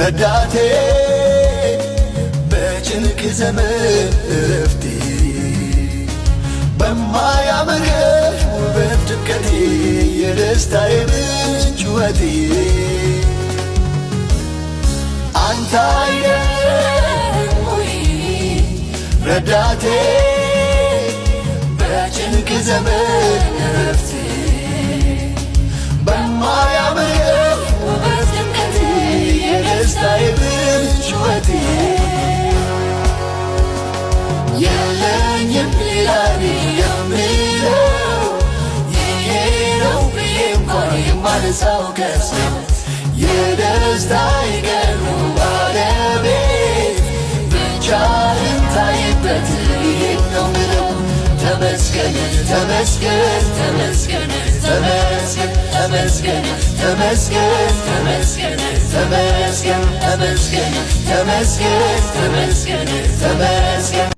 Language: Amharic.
ረዳቴ በጭንቅ ዘመን እረፍቴ በማያምር ውበት ድምቀቴ የደስታዬ ምንጭ ሕይወቴ አንተ አይደለህም ወይ ረዳቴ በጭንቅ ዘመን እረፍቴ በማያምር ውበት ድምቀቴ የደስታዬ ምንጭ ሕይወቴ የለኝም ሌላ የምለው ይሄ ነው ብዬ እንኳን የማነሳው ከሰው የደስታዬ ቀኑ ባለቤት ብቻህን ታይበት ይሄን ነው ምለው ተመስገን ተመስገን ተመስገን ተመስገን ተመስገን ተመስገን ተመስገን ተመስገን ተመስገን ተመስገን ተመስገን ተመስገን